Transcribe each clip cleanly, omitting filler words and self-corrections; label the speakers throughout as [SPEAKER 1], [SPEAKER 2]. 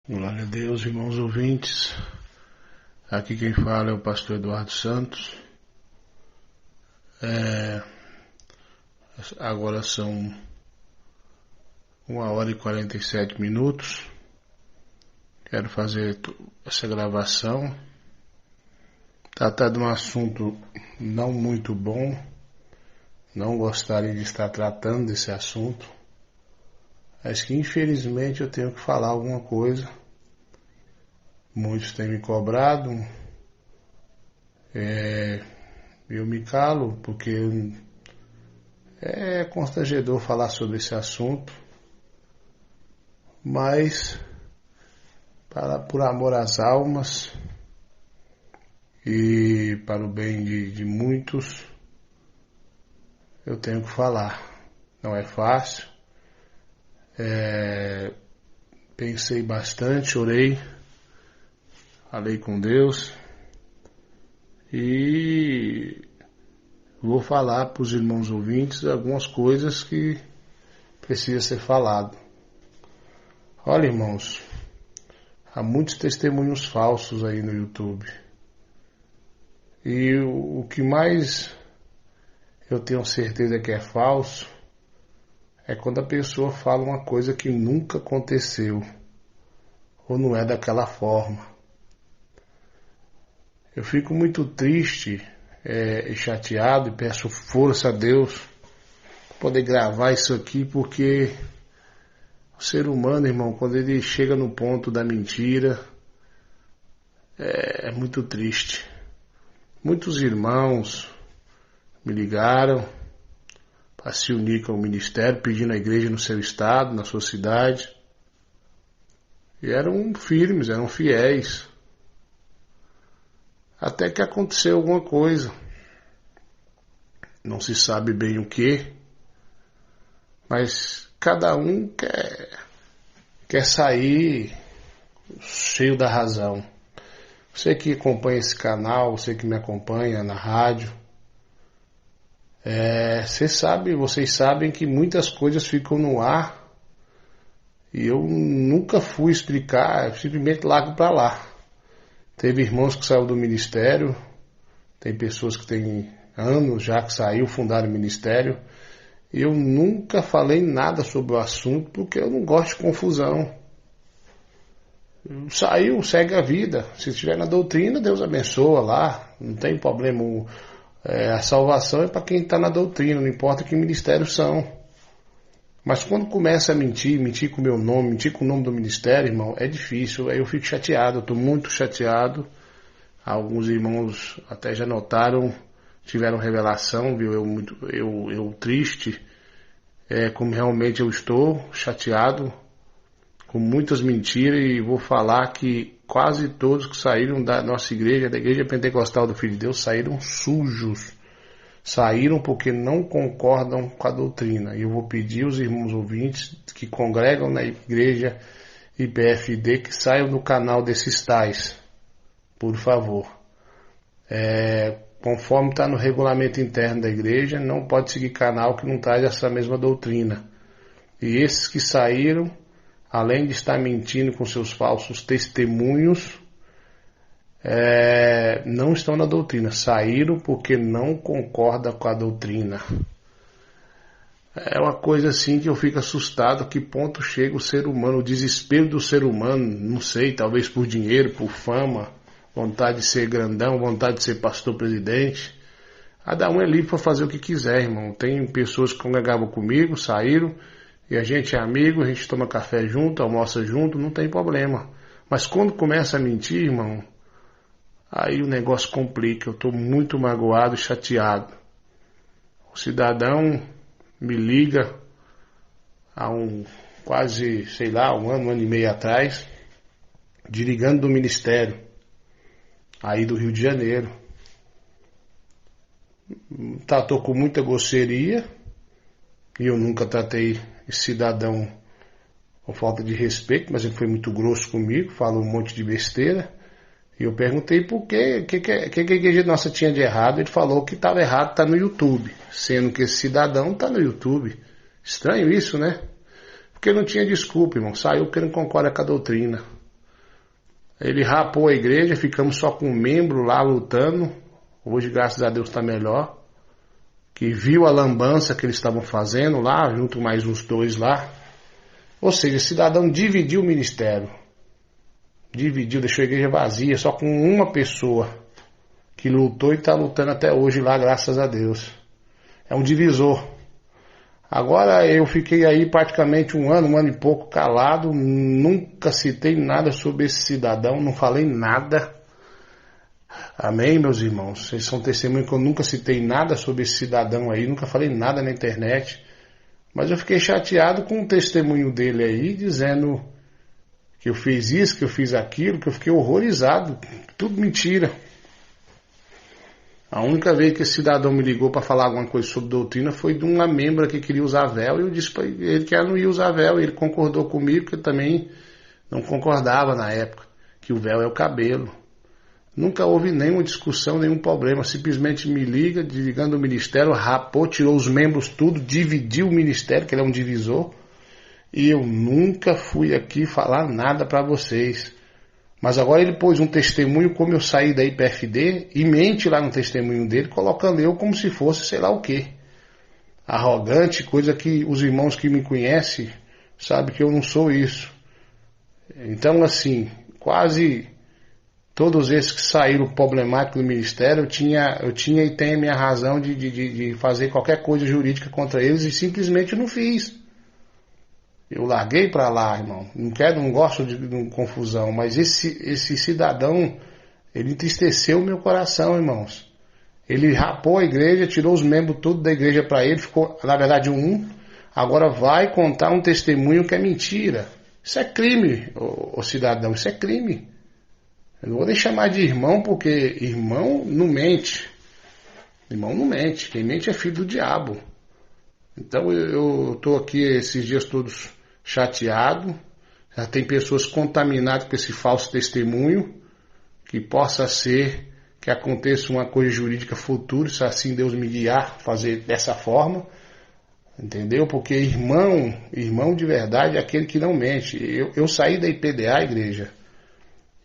[SPEAKER 1] Glória a Deus, irmãos ouvintes. Aqui quem fala é o pastor Eduardo Santos. Agora são 1h47. Quero fazer essa gravação. Tratar de um assunto não muito bom. Não gostaria de estar tratando desse assunto. Mas que infelizmente eu tenho que falar alguma coisa. Muitos têm me cobrado. Eu me calo porque é constrangedor falar sobre esse assunto. Mas por amor às almas e para o bem de muitos, eu tenho que falar. Não é fácil. Pensei bastante, orei, falei com Deus e vou falar para os irmãos ouvintes algumas coisas que precisam ser falado. Olha, irmãos, há muitos testemunhos falsos aí no YouTube. E o que mais eu tenho certeza que é falso é quando a pessoa fala uma coisa que nunca aconteceu ou não é daquela forma. Eu fico muito triste e chateado e peço força a Deus para poder gravar isso aqui, porque o ser humano, irmão, quando ele chega no ponto da mentira, é muito triste. Muitos irmãos me ligaram para se unir com o ministério, pedindo a igreja no seu estado, na sua cidade. E eram firmes, eram fiéis. Até que aconteceu alguma coisa. Não se sabe bem o que, mas cada um quer sair cheio da razão. Você que acompanha esse canal, você que me acompanha na rádio, vocês sabem que muitas coisas ficam no ar e eu nunca fui explicar, simplesmente largo para lá. Teve irmãos que saíram do ministério, tem pessoas que têm anos já que saiu, fundaram o ministério. Eu nunca falei nada sobre o assunto porque eu não gosto de confusão. Saiu, segue a vida. Se estiver na doutrina, Deus abençoa lá, não tem problema. A salvação é para quem está na doutrina, não importa que ministérios são. Mas quando começa a mentir com o meu nome, mentir com o nome do ministério, irmão, é difícil. Aí eu fico chateado, eu estou muito chateado. Alguns irmãos até já notaram, tiveram revelação, viu? Eu triste, como realmente eu estou chateado, com muitas mentiras, e vou falar que quase todos que saíram da nossa igreja, da Igreja Pentecostal do Filho de Deus, saíram sujos. Saíram porque não concordam com a doutrina. E eu vou pedir aos irmãos ouvintes que congregam na igreja IPFD que saiam do canal desses tais. Por favor. Conforme está no regulamento interno da igreja, não pode seguir canal que não traz essa mesma doutrina. E esses que saíram, além de estar mentindo com seus falsos testemunhos, não estão na doutrina. Saíram porque não concordam com a doutrina. É uma coisa assim que eu fico assustado. A que ponto chega o ser humano, o desespero do ser humano, não sei, talvez por dinheiro, por fama, vontade de ser grandão, vontade de ser pastor presidente. Cada um é livre para fazer o que quiser, irmão. Tem pessoas que congregavam comigo, saíram, e a gente é amigo, a gente toma café junto, almoça junto, não tem problema. Mas quando começa a mentir, irmão, aí o negócio complica. Eu estou muito magoado e chateado. O cidadão me liga há quase, um ano e meio atrás, desligando do ministério, aí do Rio de Janeiro. Tratou com muita grosseria, e eu nunca tratei esse cidadão com falta de respeito, mas ele foi muito grosso comigo, falou um monte de besteira. E eu perguntei por quê, o que a igreja nossa tinha de errado. Ele falou que estava errado, está no YouTube, sendo que esse cidadão está no YouTube. Estranho isso, né? Porque não tinha desculpa, irmão. Saiu porque não concorda com a doutrina. Ele rapou a igreja, ficamos só com um membro lá lutando. Hoje, graças a Deus, está melhor. Que viu a lambança que eles estavam fazendo lá, junto mais uns 2 lá. Ou seja, o cidadão dividiu o ministério. Dividiu, deixou a igreja vazia, só com uma pessoa que lutou e está lutando até hoje lá, graças a Deus. É um divisor. Agora eu fiquei aí praticamente um ano e pouco calado, nunca citei nada sobre esse cidadão, não falei nada. Amém, meus irmãos? Vocês são testemunhos que eu nunca citei nada sobre esse cidadão aí, nunca falei nada na internet. Mas eu fiquei chateado com o testemunho dele aí, dizendo que eu fiz isso, que eu fiz aquilo, que eu fiquei horrorizado. Tudo mentira. A única vez que esse cidadão me ligou para falar alguma coisa sobre doutrina foi de uma membra que queria usar véu, e eu disse para ele que ela não ia usar véu, e ele concordou comigo, que eu também não concordava na época, que o véu é o cabelo. Nunca houve nenhuma discussão, nenhum problema, simplesmente me liga, desligando o ministério, rapou, tirou os membros tudo, dividiu o ministério, que ele é um divisor, e eu nunca fui aqui falar nada para vocês. Mas agora ele pôs um testemunho como eu saí da IPFD e mente lá no testemunho dele, colocando eu como se fosse sei lá o quê. Arrogante, coisa que os irmãos que me conhecem sabem que eu não sou isso. Então, assim, quase todos esses que saíram problemáticos do ministério, eu tinha e tenho a minha razão de fazer qualquer coisa jurídica contra eles e simplesmente não fiz. Eu larguei para lá, irmão. Não gosto de confusão, mas esse cidadão, ele entristeceu o meu coração, irmãos. Ele rapou a igreja, tirou os membros tudo da igreja para ele, ficou, na verdade, agora vai contar um testemunho que é mentira. Isso é crime, ô cidadão, isso é crime. Eu não vou nem chamar de irmão, porque irmão não mente. Irmão não mente, quem mente é filho do diabo. Então eu estou aqui esses dias todos chateado, já tem pessoas contaminadas com esse falso testemunho, que possa ser que aconteça uma coisa jurídica futura, se assim Deus me guiar, fazer dessa forma, entendeu? Porque irmão de verdade é aquele que não mente. Eu saí da IPDA, igreja,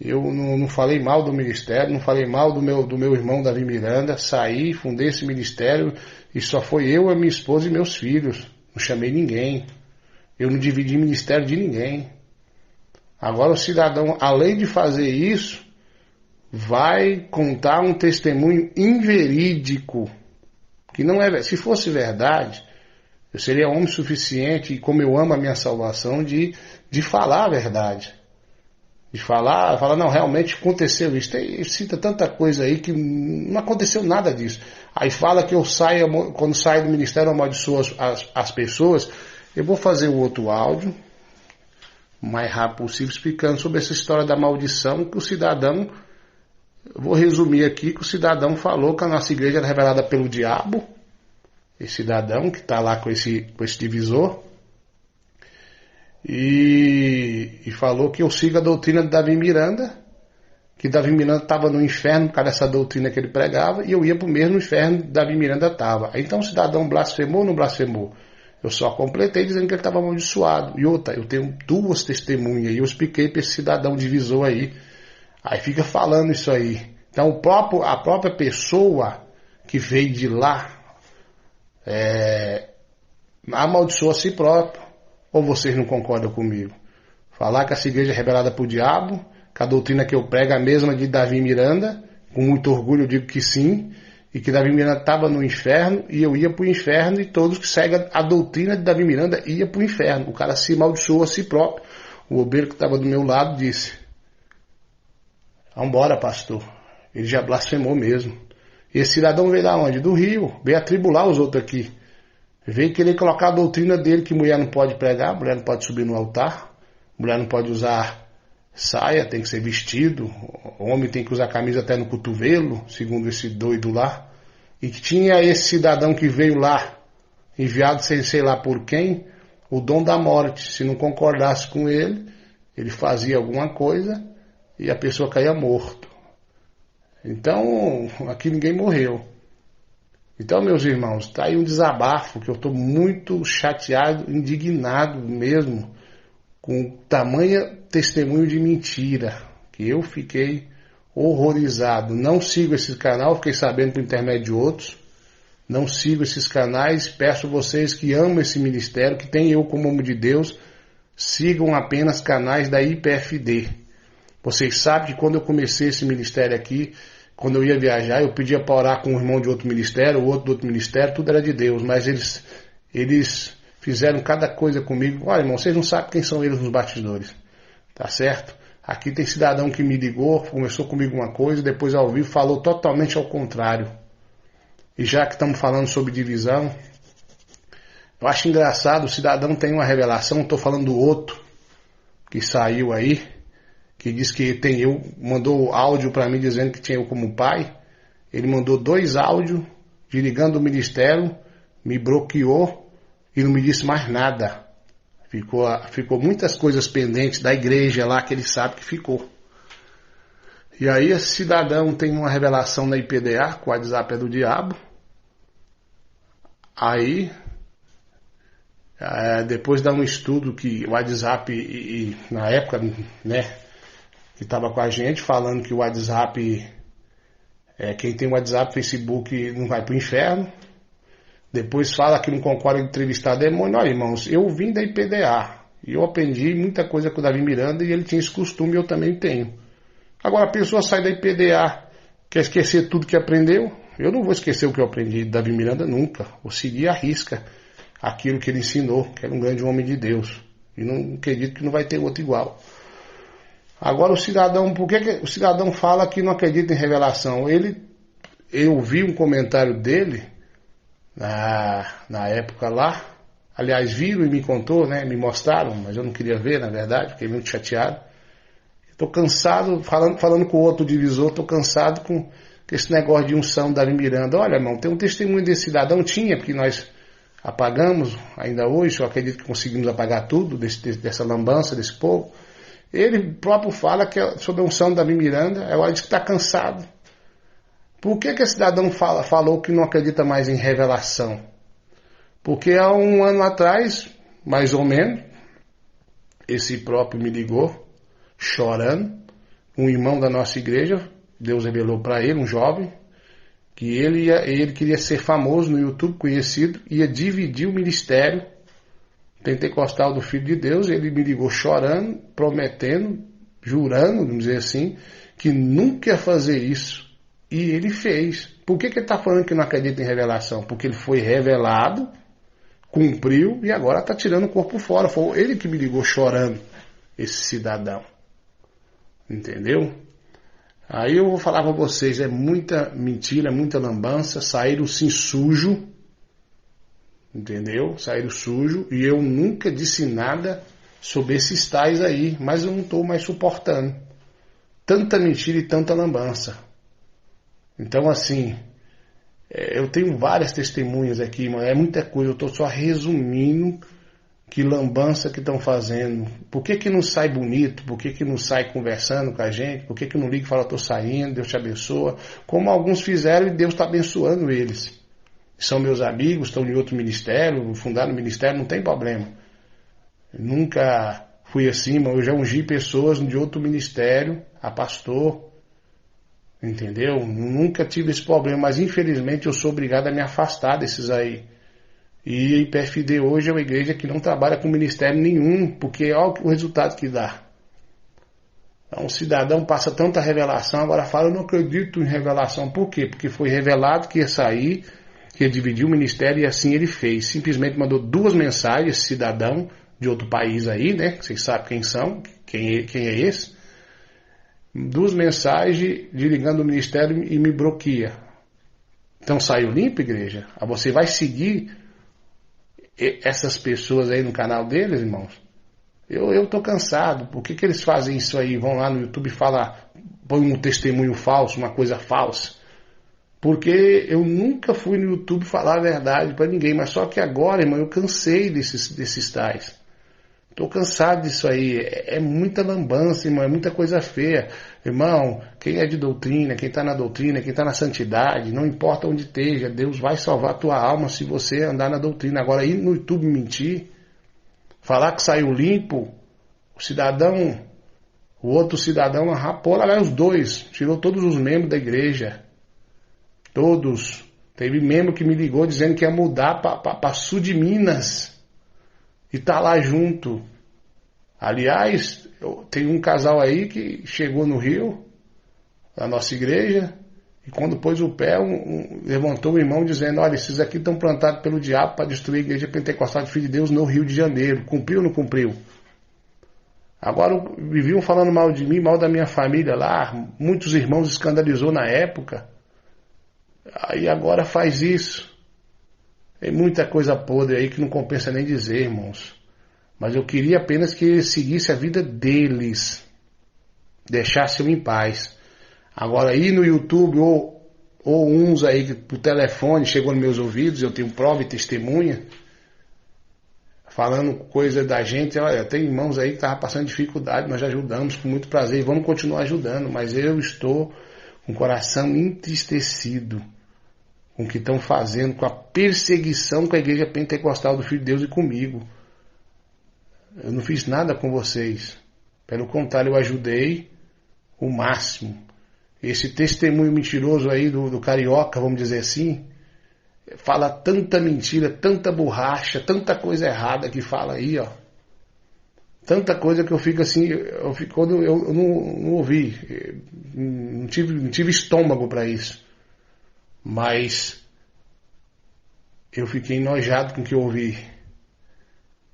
[SPEAKER 1] eu não falei mal do ministério, não falei mal do meu irmão Davi Miranda, saí, fundei esse ministério e só foi eu, a minha esposa e meus filhos, não chamei ninguém. Eu não dividi ministério de ninguém. Agora o cidadão, além de fazer isso, vai contar um testemunho inverídico, que não é. Se fosse verdade, eu seria homem suficiente, e como eu amo a minha salvação, de falar a verdade. De falar, não, realmente aconteceu isso. Cita tanta coisa aí que não aconteceu nada disso. Aí fala que eu saio, quando saio do ministério, eu amaldiçoo as pessoas. Eu vou fazer o outro áudio, o mais rápido possível, explicando sobre essa história da maldição que o cidadão, eu vou resumir aqui, que o cidadão falou que a nossa igreja era revelada pelo diabo, esse cidadão que está lá com esse divisor, e falou que eu sigo a doutrina de Davi Miranda, que Davi Miranda estava no inferno por causa dessa doutrina que ele pregava, e eu ia para o mesmo inferno que Davi Miranda estava. Então o cidadão blasfemou ou não blasfemou? Eu só completei dizendo que ele estava amaldiçoado. E outra, eu tenho 2 testemunhas, e eu expliquei para esse cidadão divisor aí. Aí fica falando isso aí. Então a própria pessoa que veio de lá amaldiçoa a si próprio. Ou vocês não concordam comigo? Falar que essa igreja é revelada por diabo, que a doutrina que eu prego é a mesma de Davi Miranda, com muito orgulho eu digo que sim, e que Davi Miranda estava no inferno e eu ia para o inferno, e todos que seguem a doutrina de Davi Miranda ia para o inferno. O cara se amaldiçoou a si próprio. O obreiro que estava do meu lado disse: vambora, pastor. Ele já blasfemou mesmo. E esse cidadão veio da onde? Do Rio. Veio atribular os outros aqui. Veio querer colocar a doutrina dele, que mulher não pode pregar, mulher não pode subir no altar, mulher não pode usar saia, tem que ser vestido, homem tem que usar camisa até no cotovelo, segundo esse doido lá. E que tinha esse cidadão que veio lá, enviado sei lá por quem, o dom da morte. Se não concordasse com ele, ele fazia alguma coisa e a pessoa caía morto. Então, aqui ninguém morreu. Então, meus irmãos, está aí um desabafo, que eu estou muito chateado, indignado mesmo, com tamanha testemunho de mentira que eu fiquei horrorizado. Não sigo esse canal, fiquei sabendo por intermédio de outros. Não sigo esses canais, peço a vocês que amam esse ministério, que tem eu como homem de Deus, sigam apenas canais da IPFD. Vocês sabem que quando eu comecei esse ministério aqui, quando eu ia viajar, eu pedia para orar com um irmão de outro ministério, o outro de outro ministério, tudo era de Deus, mas eles fizeram cada coisa comigo. Olha, irmão, vocês não sabem quem são eles nos bastidores, tá certo? Aqui tem cidadão que me ligou, conversou comigo uma coisa, depois ao vivo falou totalmente ao contrário. E já que estamos falando sobre divisão, eu acho engraçado, o cidadão tem uma revelação, estou falando do outro que saiu aí, que diz que tem eu, mandou áudio para mim dizendo que tinha eu como pai. Ele mandou 2 áudios de ligando o ministério, me bloqueou e não me disse mais nada. Ficou muitas coisas pendentes da igreja lá que ele sabe que ficou. E aí esse cidadão tem uma revelação na IPDA, que o WhatsApp é do diabo. Aí, depois dá um estudo que o WhatsApp, na época, né, que estava com a gente, falando que o WhatsApp, quem tem WhatsApp, Facebook, não vai para o inferno. Depois fala que não concorda em entrevistar demônio. Olha, irmãos, eu vim da IPDA e eu aprendi muita coisa com o Davi Miranda e ele tinha esse costume e eu também tenho. Agora a pessoa sai da IPDA, quer esquecer tudo que aprendeu. Eu não vou esquecer o que eu aprendi de Davi Miranda nunca. Vou seguir à risca aquilo que ele ensinou, que era um grande homem de Deus. E não acredito que não vai ter outro igual. Agora o cidadão, por que o cidadão fala que não acredita em revelação? Eu vi um comentário dele na época lá. Aliás, viram e me contou, né? Me mostraram, mas eu não queria ver, na verdade, fiquei muito chateado. Estou cansado, falando com o outro divisor, estou cansado com esse negócio de unção da Davi Miranda. Olha, irmão, tem um testemunho desse cidadão, tinha, porque nós apagamos ainda hoje, eu acredito que conseguimos apagar tudo dessa lambança, desse povo. Ele próprio fala que sobre a unção da Davi Miranda, ela diz que está cansado. Por que esse cidadão falou que não acredita mais em revelação? Porque há um ano atrás, mais ou menos, esse próprio me ligou, chorando, um irmão da nossa igreja, Deus revelou para ele, um jovem, que ele queria ser famoso no YouTube, conhecido, ia dividir o ministério pentecostal do Filho de Deus. Ele me ligou chorando, prometendo, jurando, vamos dizer assim, que nunca ia fazer isso. E ele fez. Por que ele está falando que não acredita em revelação? Porque ele foi revelado, cumpriu e agora está tirando o corpo fora. Foi ele que me ligou chorando, esse cidadão. Entendeu? Aí eu vou falar para vocês, é muita mentira, muita lambança, saíram sim sujo, entendeu? Saíram sujo e eu nunca disse nada sobre esses tais aí, mas eu não estou mais suportando tanta mentira e tanta lambança. Então assim, eu tenho várias testemunhas aqui, mas é muita coisa, eu estou só resumindo que lambança que estão fazendo. Por que não sai bonito? Por que não sai conversando com a gente? Por que não liga e fala, estou saindo, Deus te abençoa? Como alguns fizeram e Deus está abençoando eles. São meus amigos, estão em outro ministério, fundaram o ministério, não tem problema. Eu nunca fui assim, mas eu já ungi pessoas de outro ministério, a pastor, entendeu? Nunca tive esse problema, mas infelizmente eu sou obrigado a me afastar desses aí. E a IPFD hoje é uma igreja que não trabalha com ministério nenhum, porque olha o resultado que dá. Um cidadão passa tanta revelação, agora fala, eu não acredito em revelação. Por quê? Porque foi revelado que ia sair, que ia dividir o ministério e assim ele fez. Simplesmente mandou 2 mensagens, esse cidadão de outro país aí, né? Vocês sabem quem são, quem é esse. 2 mensagens de ligando o ministério e me bloqueia. Então saiu limpo, igreja? Você vai seguir essas pessoas aí no canal deles, irmãos? Eu tô cansado. Por que eles fazem isso aí? Vão lá no YouTube e põe um testemunho falso, uma coisa falsa. Porque eu nunca fui no YouTube falar a verdade para ninguém, mas só que agora, irmão, eu cansei desses tais. Tô cansado disso aí. É muita lambança, irmão, é muita coisa feia. Irmão, quem é de doutrina, quem está na doutrina, quem está na santidade, não importa onde esteja, Deus vai salvar a tua alma se você andar na doutrina. Agora, ir no YouTube mentir, falar que saiu limpo, o cidadão O outro cidadão rapou lá os dois, tirou todos os membros da igreja. Todos. Teve membro que me ligou dizendo que ia mudar para sul de Minas. E tá lá junto. Aliás, tem um casal aí que chegou no Rio, na nossa igreja, e quando pôs o pé, levantou o irmão dizendo: olha, esses aqui estão plantados pelo diabo para destruir a igreja pentecostal de Filho de Deus no Rio de Janeiro. Cumpriu ou não cumpriu? Agora viviam falando mal de mim, mal da minha família lá. Muitos irmãos escandalizou na época. Aí agora faz isso. Tem muita coisa podre aí que não compensa nem dizer, irmãos. Mas eu queria apenas que eles seguissem a vida deles. Deixassem em paz. Agora aí no YouTube ou uns aí que por telefone chegou nos meus ouvidos, eu tenho prova e testemunha, falando coisa da gente. Olha, tem irmãos aí que estavam passando dificuldade, nós já ajudamos com muito prazer e vamos continuar ajudando, mas eu estou com o coração entristecido com o que estão fazendo, com a perseguição com a igreja pentecostal do Filho de Deus e comigo. Eu não fiz nada com vocês, pelo contrário, eu ajudei o máximo. Esse testemunho mentiroso aí do carioca, vamos dizer assim, fala tanta mentira, tanta borracha, tanta coisa errada que fala aí, ó. Tanta coisa que eu fico assim, quando eu não ouvi, não tive estômago para isso. Mas eu fiquei enojado com o que eu ouvi.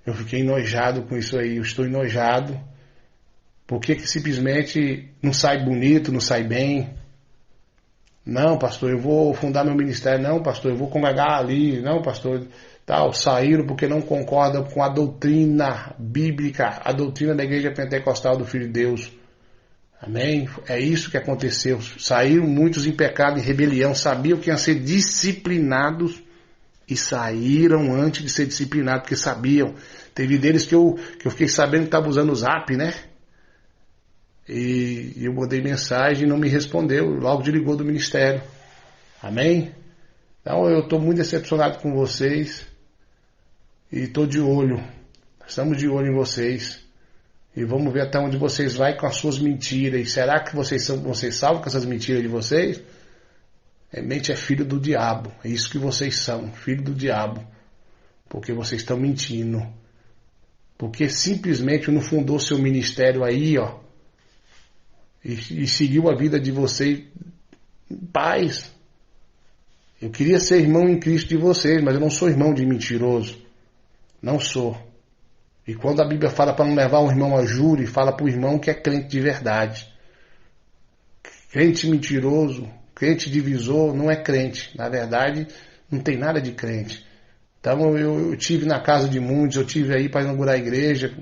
[SPEAKER 1] Eu fiquei enojado com isso aí, eu estou enojado. Por que simplesmente não sai bonito, não sai bem? Não, pastor, eu vou fundar meu ministério. Não, pastor, eu vou congregar ali. Não, pastor, tal. Saíram porque não concordam com a doutrina bíblica, a doutrina da igreja pentecostal do Filho de Deus. Amém? É isso que aconteceu. Saíram muitos em pecado e rebelião, sabiam que iam ser disciplinados e saíram antes de ser disciplinados, porque sabiam. Teve deles que eu fiquei sabendo que estava usando o Zap, né? E eu mandei mensagem e não me respondeu, logo desligou do ministério. Amém? Então eu estou muito decepcionado com vocês e estou de olho, estamos de olho em vocês e vamos ver até onde vocês vão com as suas mentiras. E será que vocês salvam com essas mentiras de vocês? Realmente é filho do diabo, é isso que vocês são, filho do diabo, porque vocês estão mentindo, porque simplesmente não fundou seu ministério aí, ó, e seguiu a vida de vocês em paz. Eu queria ser irmão em Cristo de vocês, mas eu não sou irmão de mentiroso. Não sou. E quando a Bíblia fala para não levar um irmão a júri, fala para o irmão que é crente de verdade. Crente mentiroso, crente divisor, não é crente. Na verdade, não tem nada de crente. Então eu tive na casa de muitos, eu tive aí para inaugurar a igreja.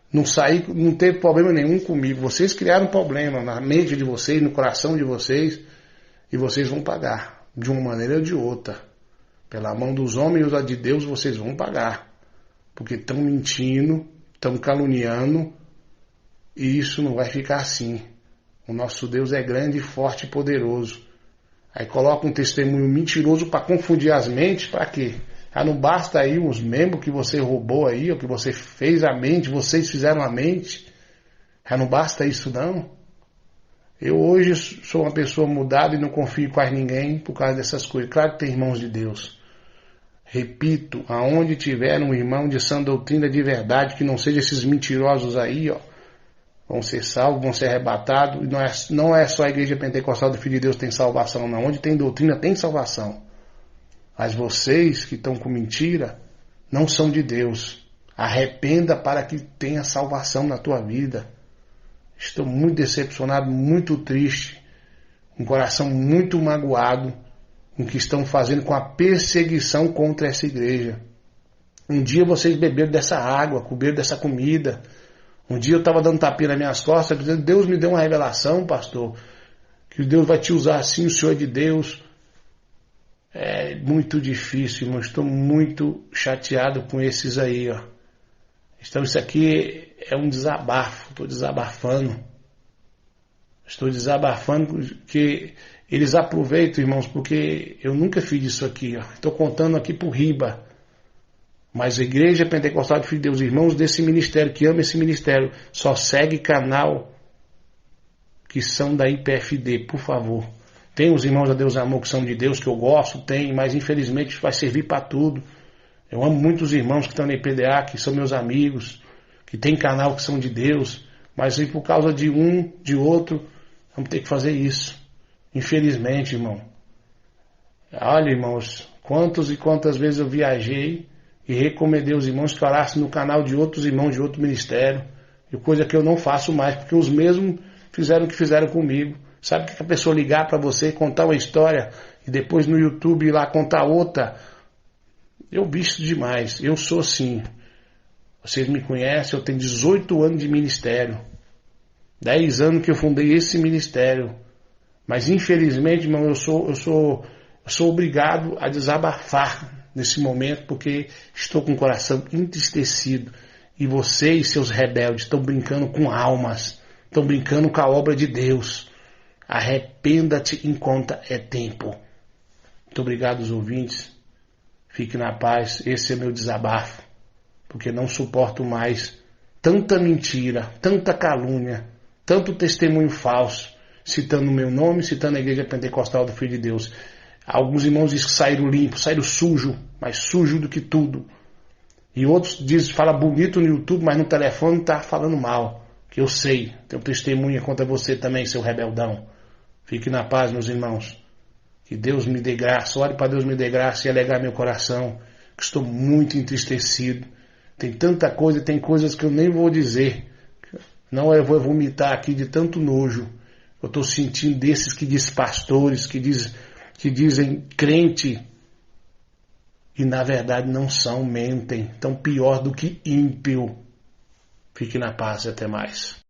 [SPEAKER 1] Não saí, não teve problema nenhum comigo. Vocês criaram problema na mente de vocês, no coração de vocês, e vocês vão pagar, de uma maneira ou de outra. Pela mão dos homens ou de Deus, vocês vão pagar. Porque estão mentindo, estão caluniando, e isso não vai ficar assim. O nosso Deus é grande, forte e poderoso. Aí coloca um testemunho mentiroso para confundir as mentes, para quê? Ah, não basta aí os membros que você roubou aí, ou que você fez a mente, vocês fizeram a mente. Ah, não basta isso não. Eu hoje sou uma pessoa mudada e não confio em quase ninguém por causa dessas coisas. Claro que tem irmãos de Deus. Repito, aonde tiver um irmão de sã doutrina de verdade, que não seja esses mentirosos aí, ó, vão ser salvos, vão ser arrebatados. E não é só a igreja pentecostal do Filho de Deus que tem salvação, não. Onde tem doutrina tem salvação. Mas vocês que estão com mentira, não são de Deus. Arrependa para que tenha salvação na tua vida. Estou muito decepcionado, muito triste, com o coração muito magoado com o que estão fazendo com a perseguição contra essa igreja. Um dia vocês beberam dessa água, comeram dessa comida. Um dia eu estava dando tapinha nas minhas costas, dizendo: Deus me deu uma revelação, pastor, que Deus vai te usar assim, o Senhor é de Deus. É muito difícil, irmão. Estou muito chateado com esses aí, ó. Então isso aqui é um desabafo. Estou desabafando porque eles aproveitam, irmãos, porque eu nunca fiz isso aqui, ó. Estou contando aqui por riba. Mas a Igreja Pentecostal do Filho de Deus, irmãos desse ministério, que ama esse ministério, só segue canal que são da IPFD, por favor. Tem os irmãos da Deus Amor que são de Deus, que eu gosto, tem, mas infelizmente vai servir para tudo. Eu amo muitos irmãos que estão na IPDA, que são meus amigos, que tem canal que são de Deus, mas por causa de um, de outro, vamos ter que fazer isso. Infelizmente, irmão. Olha, irmãos, quantas e quantas vezes eu viajei e recomendei os irmãos que falassem no canal de outros irmãos de outro ministério, e coisa que eu não faço mais, porque os mesmos fizeram o que fizeram comigo. Sabe que a pessoa ligar para você, contar uma história, e depois no YouTube ir lá contar outra? Eu visto demais, eu sou assim. Vocês me conhecem, eu tenho 18 anos de ministério. 10 anos que eu fundei esse ministério. Mas infelizmente, irmão, eu sou obrigado a desabafar nesse momento, porque estou com o coração entristecido. E vocês, seus rebeldes, estão brincando com almas. Estão brincando com a obra de Deus. Arrependa-te enquanto é tempo. Muito obrigado aos ouvintes. Fique na paz, esse é meu desabafo, porque não suporto mais tanta mentira, tanta calúnia, tanto testemunho falso, citando o meu nome, citando a Igreja Pentecostal do Filho de Deus. Alguns irmãos dizem que saíram limpos, saíram sujo, mais sujo do que tudo. E outros dizem, fala bonito no YouTube, mas no telefone está falando mal, que eu sei, tenho testemunha contra você também, seu rebeldão. Fique na paz, meus irmãos. Que Deus me dê graça, ore para Deus me dê graça e alegrar meu coração, que estou muito entristecido. Tem tanta coisa, tem coisas que eu nem vou dizer. Não, eu vou vomitar aqui de tanto nojo. Eu estou sentindo desses que diz pastores, que dizem crente, e na verdade não são, mentem. Tão pior do que ímpio. Fique na paz e até mais.